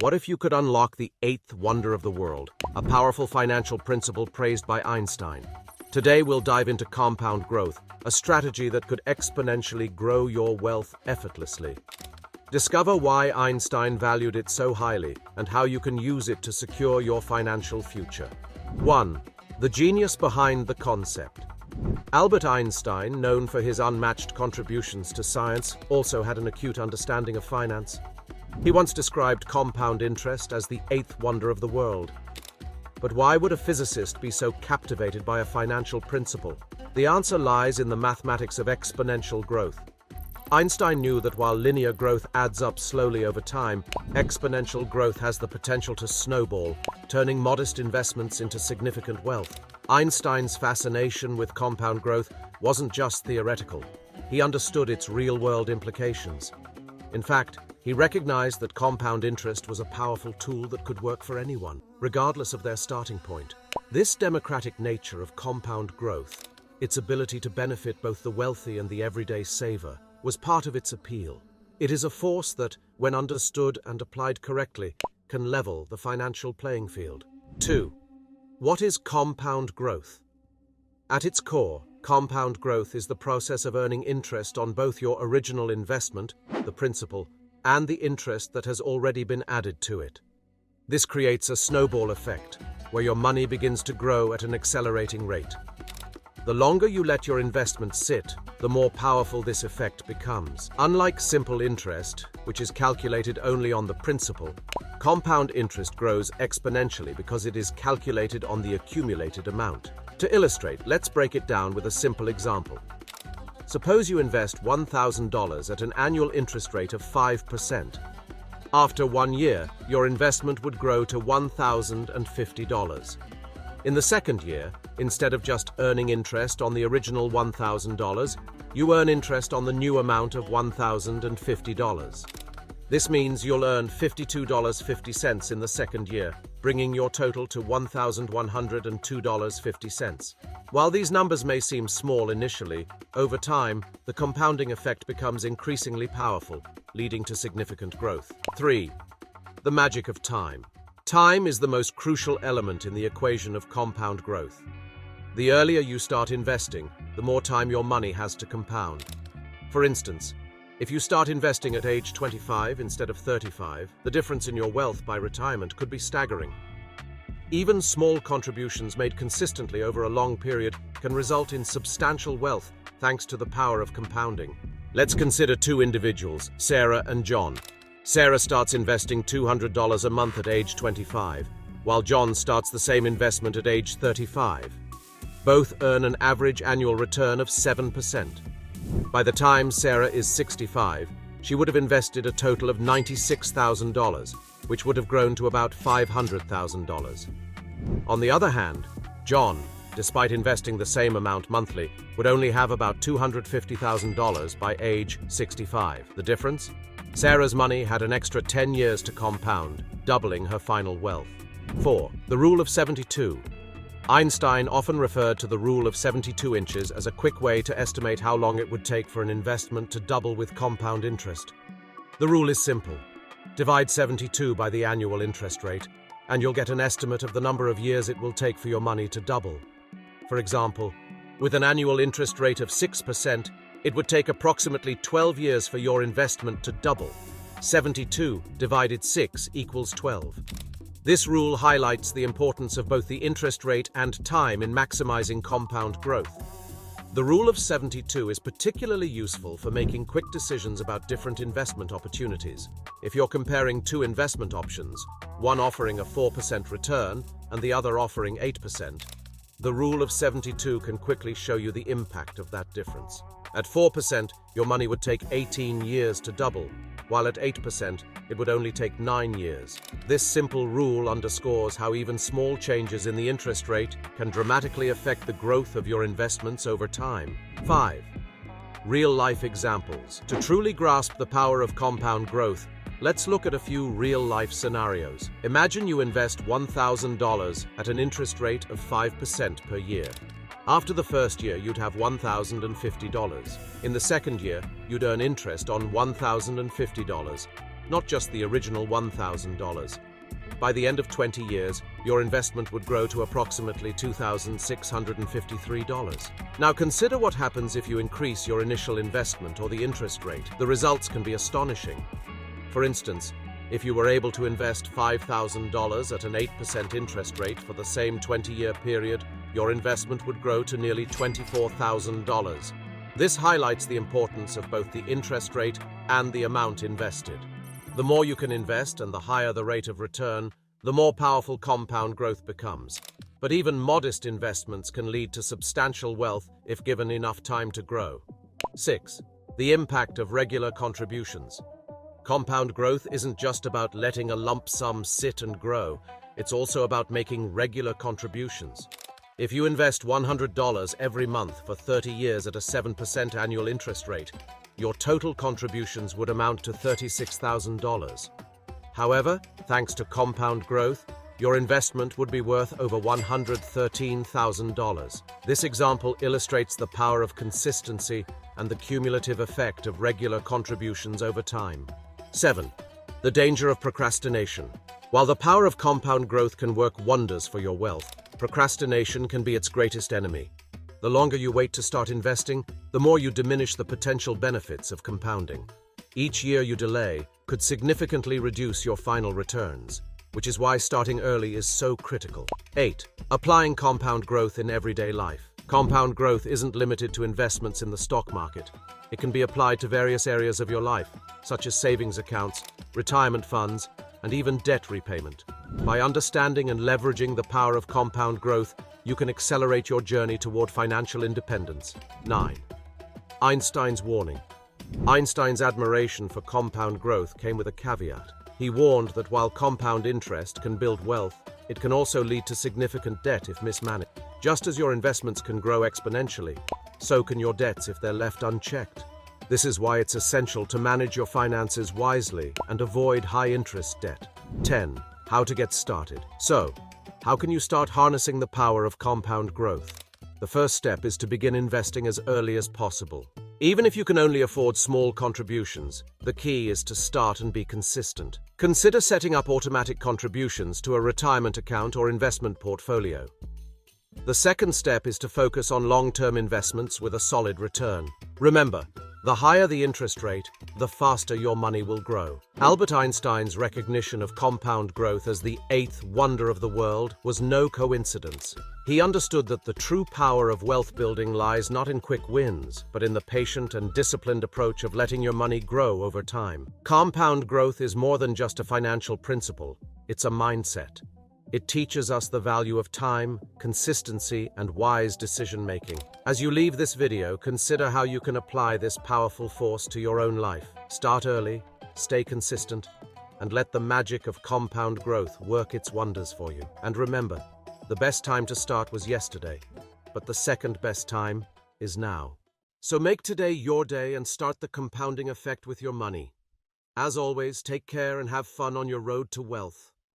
What if you could unlock the eighth wonder of the world, a powerful financial principle praised by Einstein? Today we'll dive into compound growth, a strategy that could exponentially grow your wealth effortlessly. Discover why Einstein valued it so highly and how you can use it to secure your financial future. 1. The genius behind the concept. Albert Einstein, known for his unmatched contributions to science, also had an acute understanding of finance. He once described compound interest as the eighth wonder of the world. But why would a physicist be so captivated by a financial principle? The answer lies in the mathematics of exponential growth. Einstein knew that while linear growth adds up slowly over time, exponential growth has the potential to snowball, turning modest investments into significant wealth. Einstein's fascination with compound growth wasn't just theoretical. He understood its real-world implications. In fact, he recognized that compound interest was a powerful tool that could work for anyone, regardless of their starting point. This democratic nature of compound growth, its ability to benefit both the wealthy and the everyday saver, was part of its appeal. It is a force that, when understood and applied correctly, can level the financial playing field. 2. What is compound growth? At its core, compound growth is the process of earning interest on both your original investment, the principal, and the interest that has already been added to it. This creates a snowball effect, where your money begins to grow at an accelerating rate. The longer you let your investment sit, the more powerful this effect becomes. Unlike simple interest, which is calculated only on the principal, compound interest grows exponentially because it is calculated on the accumulated amount. To illustrate, let's break it down with a simple example. Suppose you invest $1,000 at an annual interest rate of 5%. After 1 year, your investment would grow to $1,050. In the second year, instead of just earning interest on the original $1,000, you earn interest on the new amount of $1,050. This means you'll earn $52.50 in the second year, bringing your total to $1,102.50. While these numbers may seem small initially, over time, the compounding effect becomes increasingly powerful, leading to significant growth. 3. The magic of time. Time is the most crucial element in the equation of compound growth. The earlier you start investing, the more time your money has to compound. For instance, if you start investing at age 25 instead of 35, the difference in your wealth by retirement could be staggering. Even small contributions made consistently over a long period can result in substantial wealth thanks to the power of compounding. Let's consider two individuals, Sarah and John. Sarah starts investing $200 a month at age 25, while John starts the same investment at age 35. Both earn an average annual return of 7%. By the time Sarah is 65, she would have invested a total of $96,000, which would have grown to about $500,000. On the other hand, John, despite investing the same amount monthly, would only have about $250,000 by age 65. The difference? Sarah's money had an extra 10 years to compound, doubling her final wealth. 4. The Rule of 72. Einstein often referred to the Rule of 72 inches as a quick way to estimate how long it would take for an investment to double with compound interest. The rule is simple. Divide 72 by the annual interest rate, and you'll get an estimate of the number of years it will take for your money to double. For example, with an annual interest rate of 6%, it would take approximately 12 years for your investment to double. 72 divided 6 equals 12. This rule highlights the importance of both the interest rate and time in maximizing compound growth. The Rule of 72 is particularly useful for making quick decisions about different investment opportunities. If you're comparing two investment options, one offering a 4% return and the other offering 8%, the Rule of 72 can quickly show you the impact of that difference. At 4%, your money would take 18 years to double, while at 8%, it would only take 9 years. This simple rule underscores how even small changes in the interest rate can dramatically affect the growth of your investments over time. 5. Real-life examples. To truly grasp the power of compound growth, let's look at a few real-life scenarios. Imagine you invest $1,000 at an interest rate of 5% per year. After the first year, you'd have $1,050. In the second year, you'd earn interest on $1,050, not just the original $1,000. By the end of 20 years, your investment would grow to approximately $2,653. Now consider what happens if you increase your initial investment or the interest rate. The results can be astonishing. For instance, if you were able to invest $5,000 at an 8% interest rate for the same 20-year period, your investment would grow to nearly $24,000. This highlights the importance of both the interest rate and the amount invested. The more you can invest and the higher the rate of return, the more powerful compound growth becomes. But even modest investments can lead to substantial wealth if given enough time to grow. 6. The impact of regular contributions. Compound growth isn't just about letting a lump sum sit and grow, it's also about making regular contributions. If you invest $100 every month for 30 years at a 7% annual interest rate, your total contributions would amount to $36,000. However, thanks to compound growth, your investment would be worth over $113,000. This example illustrates the power of consistency and the cumulative effect of regular contributions over time. 7. The danger of procrastination. While the power of compound growth can work wonders for your wealth, procrastination can be its greatest enemy. The longer you wait to start investing, the more you diminish the potential benefits of compounding. Each year you delay could significantly reduce your final returns, which is why starting early is so critical. 8. Applying compound growth in everyday life. Compound growth isn't limited to investments in the stock market. It can be applied to various areas of your life, such as savings accounts, retirement funds, and even debt repayment. By understanding and leveraging the power of compound growth, you can accelerate your journey toward financial independence. 9. Einstein's warning. Einstein's admiration for compound growth came with a caveat. He warned that while compound interest can build wealth, it can also lead to significant debt if mismanaged. Just as your investments can grow exponentially, so can your debts if they're left unchecked. This is why it's essential to manage your finances wisely and avoid high-interest debt. 10. How to get started. So, how can you start harnessing the power of compound growth? The first step is to begin investing as early as possible. Even if you can only afford small contributions, the key is to start and be consistent. Consider setting up automatic contributions to a retirement account or investment portfolio. The second step is to focus on long-term investments with a solid return. Remember, the higher the interest rate, the faster your money will grow. Albert Einstein's recognition of compound growth as the eighth wonder of the world was no coincidence. He understood that the true power of wealth building lies not in quick wins, but in the patient and disciplined approach of letting your money grow over time. Compound growth is more than just a financial principle, it's a mindset. It teaches us the value of time, consistency, and wise decision-making. As you leave this video, consider how you can apply this powerful force to your own life. Start early, stay consistent, and let the magic of compound growth work its wonders for you. And remember, the best time to start was yesterday, but the second best time is now. So make today your day and start the compounding effect with your money. As always, take care and have fun on your road to wealth.